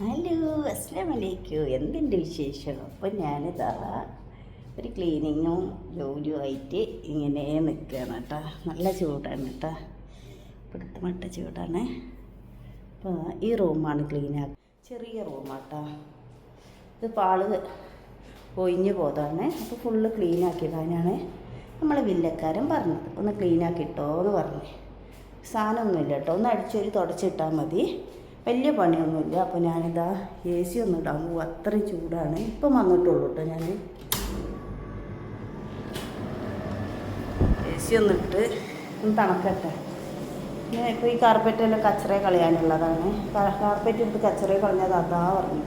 Hello, അസ്സലാമു അലൈക്കും. എന്തിൻ്റെ വിശേഷം? അപ്പം ഞാനിതാ ഒരു ക്ലീനിങ്ങും ജോലിയുമായിട്ട് ഇങ്ങനെ നിൽക്കുകയാണ് കേട്ടോ. നല്ല ചൂടാണ് കേട്ടോ, ഇവിടുത്തെ മട്ട ചൂടാണ്. അപ്പോൾ ഈ റൂമാണ് ക്ലീനാക്കുക. ചെറിയ റൂമാട്ടോ, ഇത് പാള് ഒഴിഞ്ഞു പോയതാണ്. അപ്പോൾ ഫുള്ള് ക്ലീനാക്കിയതാണ്. നമ്മളെ വില്ലക്കാരൻ പറഞ്ഞത് ഒന്ന് ക്ലീനാക്കിട്ടോ എന്ന് പറഞ്ഞു. സാധനമൊന്നുമില്ല കേട്ടോ, ഒന്ന് അടിച്ചൊരു തുടച്ചിട്ടാൽ മതി, വലിയ പണിയൊന്നുമില്ല. അപ്പോൾ ഞാനിതാ AC ഒന്നും ഇടാൻ പോകും, അത്രയും ചൂടാണ്. ഇപ്പം വന്നിട്ടുള്ളൂ കേട്ടോ. ഞാൻ AC ഒന്നും ഇട്ട് ഒന്ന് തണുക്കട്ടെ. ഞാൻ ഇപ്പോൾ ഈ കാർപ്പറ്റെല്ലാം കച്ചറ കളയാനുള്ളതാണ്. കാർപ്പറ്റ് എടുത്ത് കച്ചറ കളഞ്ഞത് അതാ പറഞ്ഞു.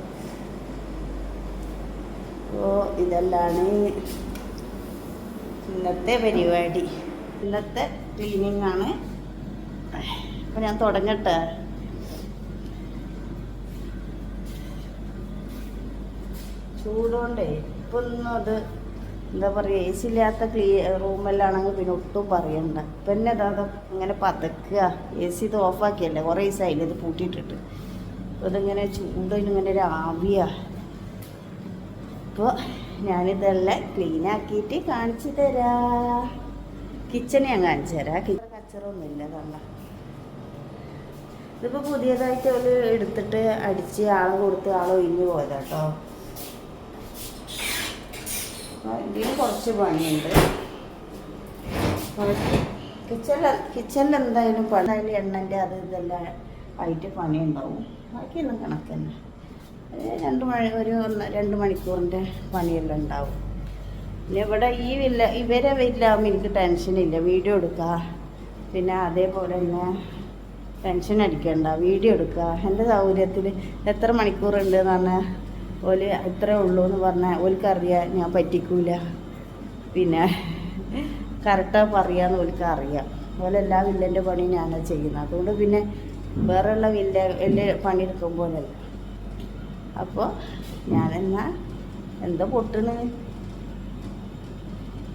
അപ്പോൾ ഇതെല്ലാണ് ഇന്നത്തെ പരിപാടി, ഇന്നത്തെ ക്ലീനിങ് ആണ്. അപ്പോൾ ഞാൻ തുടങ്ങട്ടെ. ചൂടുകൊണ്ടേ ഇപ്പം ഒന്നും അത് എന്താ പറയുക, AC ഇല്ലാത്ത റൂമെല്ലാണെങ്കിൽ പിന്നെ ഒട്ടും പറയണ്ട. പിന്നെ അതാ ഇങ്ങനെ പതക്കുക. AC ഇത് ഓഫാക്കിയല്ലേ, കുറേ ദിവസമായില്ലേ ഇത് പൂട്ടിയിട്ടിട്ട്. അപ്പോൾ ഇതിങ്ങനെ ചൂടിനിങ്ങനെ ഒരു ആവിയാണ്. അപ്പോൾ ഞാനിതെല്ലാം ക്ലീനാക്കിയിട്ട് കാണിച്ചു തരാം. കിച്ചൺ ഞാൻ കാണിച്ചു തരാം. കച്ചറൊന്നുമില്ല കണ്ട. ഇതിപ്പോൾ പുതിയതായിട്ട് അവർ എടുത്തിട്ട് അടിച്ച് ആളെ കൊടുത്ത് ആളെ ഒഴിഞ്ഞു പോയതാട്ടോ. ഇതിന് കുറച്ച് പണിയുണ്ട്. കിച്ചണിൽ എന്തായാലും പണിയായാലും എണ്ണൻ്റെ അത് ഇതെല്ലാം ആയിട്ട് പണിയുണ്ടാവും. ബാക്കിയെല്ലാം കണക്ക് തന്നെ. 2 മണിക്കൂറിൻ്റെ പണിയെല്ലാം ഉണ്ടാവും. പിന്നെ ഇവിടെ ഇവരെ വീട്ടിലാകുമ്പോൾ എനിക്ക് ടെൻഷനില്ല, വീഡിയോ എടുക്കുക. പിന്നെ അതേപോലെ തന്നെ ടെൻഷൻ അടിക്കണ്ട, വീഡിയോ എടുക്കുക. എൻ്റെ സൗകര്യത്തിൽ എത്ര മണിക്കൂറുണ്ട് എന്ന് പറഞ്ഞാൽ ഓല് ഇത്രേ ഉള്ളൂ എന്ന് പറഞ്ഞാൽ ഓൽക്കറിയാം, ഞാൻ പറ്റിക്കൂല. പിന്നെ കറക്റ്റാக പറയാമെന്ന് ഓൽക്കറിയാം. ഓലെല്ലാ വില്ലൻ്റെ പണി ഞാനാണ് ചെയ്യുന്നത്. അതുകൊണ്ട് പിന്നെ വേറെയുള്ള വലിയ പണിയെടുക്കും പോലെയല്ല. അപ്പോൾ ഞാനെന്നാ എന്താ പൊട്ടണ്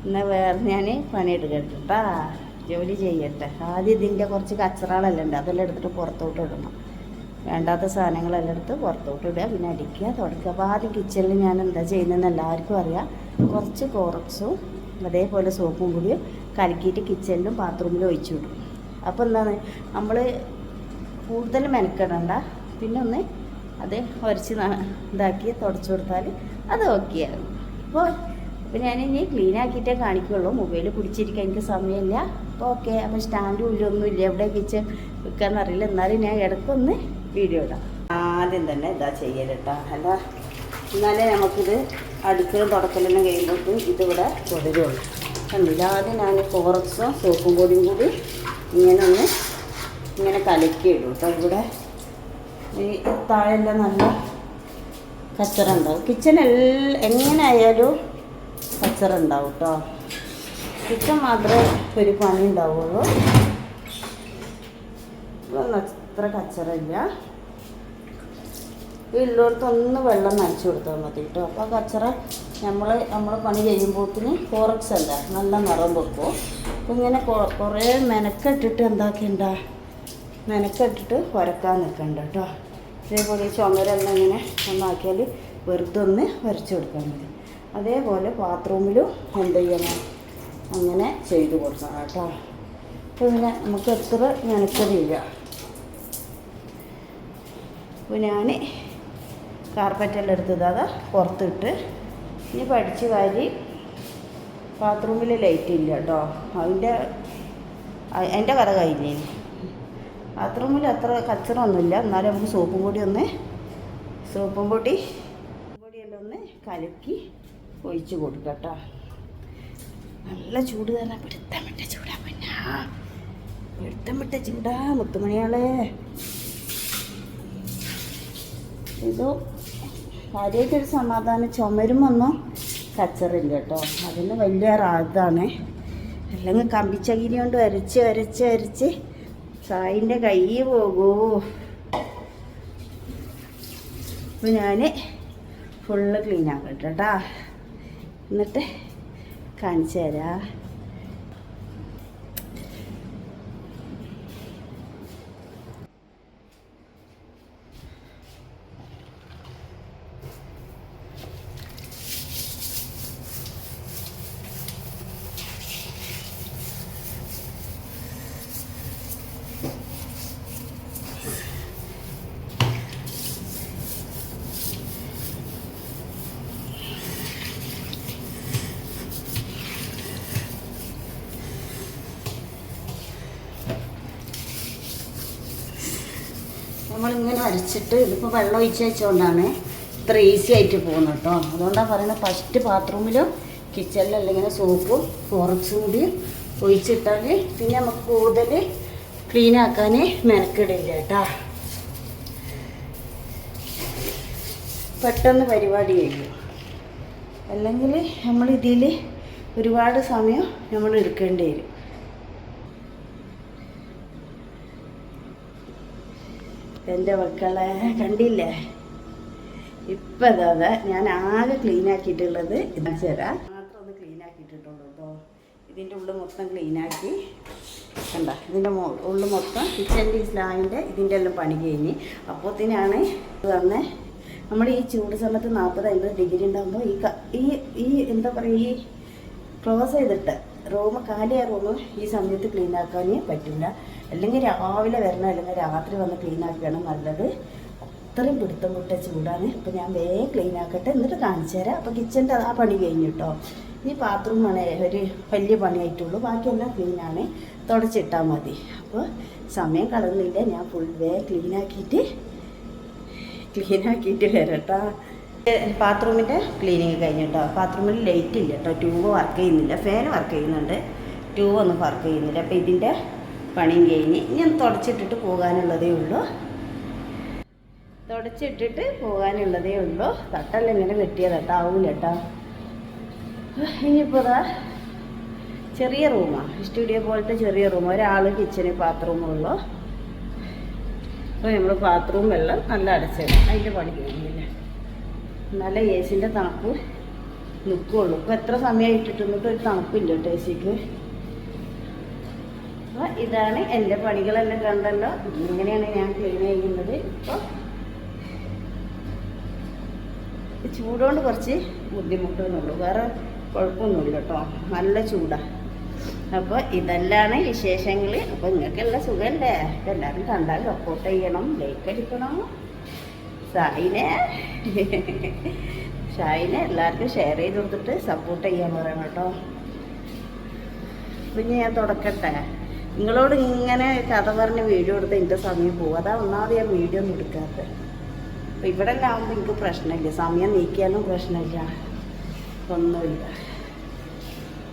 എന്നാൽ വേറെ ഞാൻ പണിയെടുക്കട്ടാ, ജോലി ചെയ്യട്ടെ. ആദ്യം ഇതിൻ്റെ കുറച്ച് കച്ചറകളെല്ലാം ഉണ്ട്, അതെല്ലാം എടുത്തിട്ട് പുറത്തോട്ട് ഇടണം. വേണ്ടാത്ത സാധനങ്ങളെല്ലാം എടുത്ത് പുറത്തോട്ട് ഇടുക, പിന്നെ അടിക്കുക, തുടക്കുക. അപ്പോൾ ആദ്യം കിച്ചണിൽ ഞാൻ എന്താ ചെയ്യുന്നതെന്ന് എല്ലാവർക്കും അറിയാം. കുറച്ച് കോറക്സും അതേപോലെ സോപ്പും കൂടിയും കലക്കിയിട്ട് കിച്ചണിലും ബാത്റൂമിലും ഒഴിച്ചു വിടും. അപ്പോൾ എന്താണ്, നമ്മൾ കൂടുതൽ മെനക്കെടണ്ട. പിന്നെ ഒന്ന് അത് ഉരച്ച് ഇതാക്കി തുടച്ചു കൊടുത്താൽ അത് ഓക്കെ ആകും. അപ്പോൾ ഞാനിനി ക്ലീനാക്കിയിട്ടേ കാണിക്കുള്ളൂ. മൊബൈൽ പിടിച്ചിരിക്കാൻ എനിക്ക് സമയമില്ല. അപ്പോൾ ഓക്കെ. അപ്പോൾ സ്റ്റാൻഡും ഇല്ല, ഒന്നുമില്ല, എവിടെ കിച്ചൺ വെക്കാമെന്നറിയില്ല. എന്നാലും ഞാൻ ഇടയ്ക്കൊന്ന് വീഡിയോ ഇടാം. ആദ്യം തന്നെ ഇതാ ചെയ്യലട്ടാ, അല്ല എന്നാലേ നമുക്കിത് അടുക്കലും തുടക്കലെല്ലാം കഴിയുമ്പോഴേക്കും ഇതിവിടെ തുടരുള്ളൂ. കണ്ടില്ല, ആദ്യം ഞാൻ കോറക്സും സോപ്പും പൊടിയും കൂടി ഇങ്ങനെ കലക്കി ഇടും കേട്ടോ. ഇവിടെ ഈ താഴെല്ലാം നല്ല കച്ചറ ഉണ്ടാവും. എങ്ങനെ ആയാലും കച്ചറ ഉണ്ടാവും കേട്ടോ. കിച്ചൺ മാത്രമേ ഒരു പണി ഉണ്ടാവുള്ളൂ. അത്ര കച്ചറ ഇല്ല. ഉള്ളിടത്തൊന്ന് വെള്ളം നനച്ചു കൊടുത്താൽ മതി കേട്ടോ. അപ്പോൾ ആ കച്ചറ നമ്മൾ പണി ചെയ്യുമ്പോഴത്തേന് കോറക്സ് അല്ല നല്ല നിറം വെക്കും. അപ്പോൾ ഇങ്ങനെ കുറേ മെനക്കെട്ടിട്ട് മെനക്കെട്ടിട്ട് ഉരക്കാൻ നിൽക്കണ്ട കേട്ടോ. അതേപോലെ ഈ ചുമരെല്ലാം ഇങ്ങനെ ഒന്നാക്കിയാൽ വെറുതെ ഒന്ന് ഉരച്ചു കൊടുക്കാൻ മതി. അതേപോലെ ബാത്റൂമിലും എന്ത് ചെയ്യണം, അങ്ങനെ ചെയ്ത് കൊടുക്കണം കേട്ടോ. അപ്പോൾ പിന്നെ നമുക്ക് എത്ര മെനക്കെടില്ല. അപ്പോൾ ഞാൻ കാർപ്പറ്റെല്ലാം എടുത്തത് പുറത്തിട്ട് ഇനി പഠിച്ച് വാരി. ബാത്റൂമിൽ ലൈറ്റ് ഇല്ല കേട്ടോ, അതിൻ്റെ കഥ കഴിഞ്ഞേ. ബാത്റൂമിൽ അത്ര കച്ചറൊന്നുമില്ല. എന്നാലും നമുക്ക് സോപ്പും പൊടിയെല്ലാം ഒന്ന് കലക്കി ഒഴിച്ച് കൊടുക്കാം കേട്ടോ. നല്ല ചൂട് തന്നെ, പിടുത്തം വിട്ട ചൂടാ, പിന്നെ പിടുത്തം വിട്ട ചൂടാ മുത്തുമണിയാളെ. ഇത് കാര്യമായിട്ടൊരു സമാധാനം. ചുമരുമൊന്നും കച്ചറില്ല കേട്ടോ, അതിന് വലിയ ഇതാണ്. അല്ലെങ്കിൽ കമ്പിച്ചകിരി കൊണ്ട് അരച്ച് സായിൻ്റെ കൈ പോകൂ. അപ്പോൾ ഞാൻ ഫുള്ള് ക്ലീൻ ആക്കട്ടെ കേട്ടോ, എന്നിട്ട് കാണിച്ചു തരാം. നമ്മളിങ്ങനെ അരച്ചിട്ട് ഇതിപ്പോൾ വെള്ളം ഒഴിച്ച് വെച്ചുകൊണ്ടാണ് ഇത്ര ഈസി ആയിട്ട് പോകുന്നത് കേട്ടോ. അതുകൊണ്ടാണ് പറയുന്നത് ഫസ്റ്റ് ബാത്റൂമിലും കിച്ചണിലും ഇങ്ങനെ സോപ്പും കുറച്ചും കൂടി ഒഴിച്ചിട്ടാൽ പിന്നെ നമുക്ക് കൂടുതൽ ക്ലീൻ ആക്കാൻ മെനക്കിടില്ല കേട്ടോ. പെട്ടെന്ന് പരിപാടി കഴിയും. അല്ലെങ്കിൽ നമ്മളിതിൽ ഒരുപാട് സമയം നമ്മൾ എടുക്കേണ്ടി വരും. എൻ്റെ മക്കളെ കണ്ടില്ലേ, ഇപ്പം അതാ ഞാൻ ആകെ ക്ലീൻ ആക്കിയിട്ടുള്ളത് ഇതാ ചേരാ മാത്രം ഒന്ന് ക്ലീൻ ആക്കിയിട്ടുള്ളൂ കേട്ടോ. ഇതിൻ്റെ ഉള്ളിൽ മൊത്തം ക്ലീനാക്കി കണ്ട, ഇതിൻ്റെ ഉള്ളിൽ മൊത്തം കിച്ചൻ്റെ സ്ലാവിൻ്റെ ഇതിൻ്റെ എല്ലാം പണി കഴിഞ്ഞ്. അപ്പോഴത്തേനാണ് തന്നെ നമ്മൾ ഈ ചൂട് സമയത്ത് 40-50 ഡിഗ്രി ഉണ്ടാകുമ്പോൾ ഈ എന്താ പറയുക, ഈ ക്ലോസ് ചെയ്തിട്ട് റൂം കാലിയായ റൂം ഈ സമയത്ത് ക്ലീൻ ആക്കാൻ പറ്റില്ല. അല്ലെങ്കിൽ രാവിലെ വരണം, അല്ലെങ്കിൽ രാത്രി വന്ന് ക്ലീൻ ആക്കുകയാണ് നല്ലത്. അത്രയും പിടുത്തം വിട്ട ചൂടാണ്. അപ്പോൾ ഞാൻ വേഗം ക്ലീൻ ആക്കട്ടെ, എന്നിട്ട് കാണിച്ചു തരാം. അപ്പോൾ കിച്ചൻ്റെ ആ പണി കഴിഞ്ഞു കേട്ടോ. ഈ ബാത്റൂമാണ് ഒരു വലിയ പണിയായിട്ടുള്ളൂ, ബാക്കിയെല്ലാം ക്ലീനാണ്, തുടച്ചിട്ടാൽ മതി. അപ്പോൾ സമയം കളയുന്നില്ല, ഞാൻ ഫുൾ വേഗം ക്ലീൻ ആക്കിയിട്ട് വരാം കേട്ടോ. ബാത്റൂമിൻ്റെ ക്ലീനിങ് കഴിഞ്ഞു കേട്ടോ. ബാത്റൂമിൽ ലൈറ്റ് ഇല്ല കേട്ടോ, ട്യൂബ് വർക്ക് ചെയ്യുന്നില്ല, ഫാൻ വർക്ക് ചെയ്യുന്നുണ്ട്, ട്യൂബൊന്നും വർക്ക് ചെയ്യുന്നില്ല. അപ്പോൾ ഇതിൻ്റെ പണിയും കഴിഞ്ഞ് ഞാൻ തുടച്ചിട്ടിട്ട് പോകാനുള്ളതേ ഉള്ളൂ. തട്ടെല്ലാം ഇങ്ങനെ വെട്ടിയതട്ടോ, ആവൂല കേട്ടോ. ഇനിയിപ്പോൾ അതാ ചെറിയ റൂമാണ്, സ്റ്റുഡിയോ പോലത്തെ ചെറിയ റൂം, ഒരാൾ കിച്ചന് ബാത്റൂമുള്ളൂ. അപ്പോൾ നമ്മൾ ബാത്റൂം വെള്ളം നല്ല അടച്ചിടും, അതിൻ്റെ പണി കഴിഞ്ഞില്ല. നല്ല എ സിൻ്റെ തണുപ്പ് നിൽക്കുകയുള്ളൂ. ഇപ്പോൾ എത്ര സമയമായിട്ടിട്ട് എന്നിട്ട് ഒരു തണുപ്പില്ല കേട്ടോ എ സിക്ക്. അപ്പോൾ ഇതാണ് എൻ്റെ പണികളെല്ലാം കണ്ടല്ലോ. ഇങ്ങനെയാണ് ഞാൻ ക്ലീൻ ചെയ്യുന്നത്. ഇപ്പോൾ ചൂടുകൊണ്ട് കുറച്ച് ബുദ്ധിമുട്ടൊന്നുള്ളൂ, വേറെ കുഴപ്പമൊന്നുമില്ല കേട്ടോ, നല്ല ചൂടാണ്. അപ്പോൾ ഇതെല്ലാണ് വിശേഷങ്ങൾ. അപ്പോൾ നിങ്ങൾക്കെല്ലാം സുഖമല്ലേ? എല്ലാവരും കണ്ടാൽ സപ്പോർട്ട് ചെയ്യണം, ലൈക്ക് അടിക്കണം. ഷായിനെ എല്ലാവർക്കും ഷെയർ ചെയ്ത് കൊടുത്തിട്ട് സപ്പോർട്ട് ചെയ്യാൻ പറയണം കേട്ടോ. പിന്നെ ഞാൻ തുടക്കട്ടെ. നിങ്ങളോട് ഇങ്ങനെ കഥ പറഞ്ഞ് വീഡിയോ എടുത്ത് എൻ്റെ സമയം പോകും. അതാ ഒന്നാമത് ഞാൻ വീഡിയോ ഒന്നും എടുക്കാത്തത്. അപ്പോൾ ഇവിടെ എല്ലാം ആകുമ്പോൾ എനിക്ക് പ്രശ്നമില്ല, സമയം നീക്കിയാലും പ്രശ്നമില്ല, ഒന്നുമില്ല.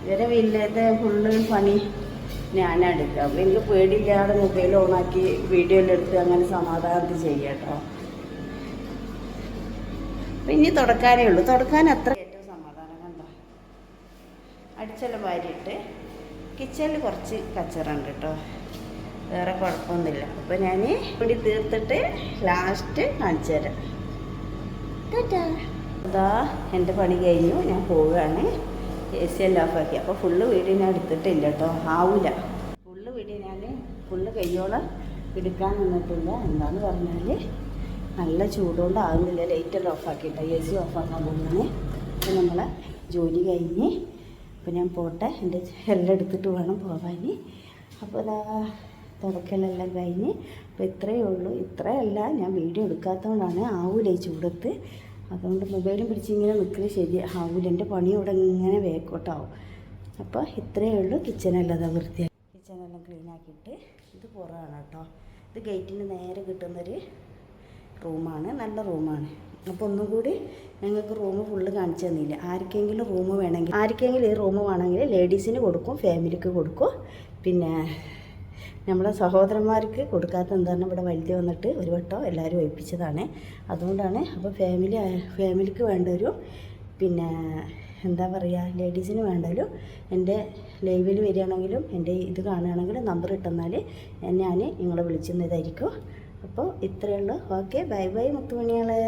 ഇവരെ വീട്ടിലത്തെ ഫുള്ള് പണി ഞാനെടുക്കാം. അപ്പോൾ എനിക്ക് പേടിയില്ലാതെ മൊബൈൽ ഓണാക്കി വീഡിയോ എല്ലാം എടുത്ത് അങ്ങനെ സമാധാനത്തിൽ ചെയ്യാം കേട്ടോ. അപ്പം ഇനി തുടക്കാനേ ഉള്ളൂ. തുടക്കാൻ അത്ര ഏറ്റവും സമാധാനം കണ്ടോ. അടിച്ചെല്ലാം വാരിയിട്ട് കിച്ചണിൽ കുറച്ച് കച്ചറുണ്ട് കേട്ടോ, വേറെ കുഴപ്പമൊന്നുമില്ല. അപ്പോൾ ഞാൻ ഇവിടെ തീർത്തിട്ട് ലാസ്റ്റ് കാണിച്ചു തരാം. അതാ എൻ്റെ പണി കഴിഞ്ഞു, ഞാൻ പോവുകയാണ്. എ സി എല്ലാം ഓഫാക്കി. അപ്പോൾ ഫുള്ള് വീഡിയോ ഞാൻ എടുത്തിട്ടില്ല കേട്ടോ, ആവില്ല. ഫുള്ള് വീഡിയോ ഞാൻ ഫുള്ള് കയ്യോളം എടുക്കാൻ നിന്നിട്ടില്ല. എന്താണെന്ന് പറഞ്ഞാൽ നല്ല ചൂടുകൊണ്ട് ആകുന്നില്ല. ലൈറ്റെല്ലാം ഓഫാക്കിയിട്ടോ, എ സി ഓഫാക്കാൻ പോകുന്നത്. അപ്പോൾ നമ്മളെ ജോലി കഴിഞ്ഞ് അപ്പോൾ ഞാൻ പോട്ടെ, എൻ്റെ എല്ലാം എടുത്തിട്ട് വേണം പോകാൻ. അപ്പോൾ അതാ തുടക്കലെല്ലാം കഴിഞ്ഞ്. അപ്പോൾ ഇത്രയേ ഉള്ളൂ. ഇത്രയല്ല, ഞാൻ വീഡിയോ എടുക്കാത്തതുകൊണ്ടാണ്, ആവൂല ഈ ചൂടത്ത്. അതുകൊണ്ട് മൊബൈലും പിടിച്ചിങ്ങനെ നിൽക്കുന്നത് ശരി ആവൂല, എൻ്റെ പണി ഇവിടെ ഇങ്ങനെ വേക്കോട്ടാവും. അപ്പോൾ ഇത്രയേ ഉള്ളൂ. കിച്ചണെല്ലാം അതാ വൃത്തിയാക്കി, കിച്ചണെല്ലാം ക്ലീൻ ആക്കിയിട്ട്. ഇത് പുറമാണ് കേട്ടോ, ഇത് ഗേറ്റിന് നേരെ കിട്ടുന്നൊരു റൂമാണ്, നല്ല റൂമാണ്. അപ്പോൾ ഒന്നും കൂടി ഞങ്ങൾക്ക് റൂം ഫുള്ള് കാണിച്ചു തന്നില്ല. ആർക്കെങ്കിലും റൂം വേണമെങ്കിൽ, ആർക്കെങ്കിലും ഈ റൂം വേണമെങ്കിൽ ലേഡീസിന് കൊടുക്കും, ഫാമിലിക്ക് കൊടുക്കും. പിന്നെ നമ്മളെ സഹോദരന്മാർക്ക് കൊടുക്കാത്ത എന്താണ്, ഇവിടെ വലുത് വന്നിട്ട് ഒരു വട്ടം എല്ലാവരും ഒഴിപ്പിച്ചതാണ്, അതുകൊണ്ടാണ്. അപ്പോൾ ഫാമിലിക്ക് വേണ്ടവരും പിന്നെ എന്താ പറയുക, ലേഡീസിന് വേണ്ടവരും എൻ്റെ ലൈവിൽ വരികയാണെങ്കിലും എൻ്റെ ഇത് കാണുകയാണെങ്കിലും നമ്പർ ഇട്ടെന്നാൽ ഞാൻ നിങ്ങളെ വിളിച്ചുന്നതായിരിക്കും. അപ്പോൾ ഇത്രയേ ഉള്ളൂ. Okay, bye bye മുത്തുമണികളെ.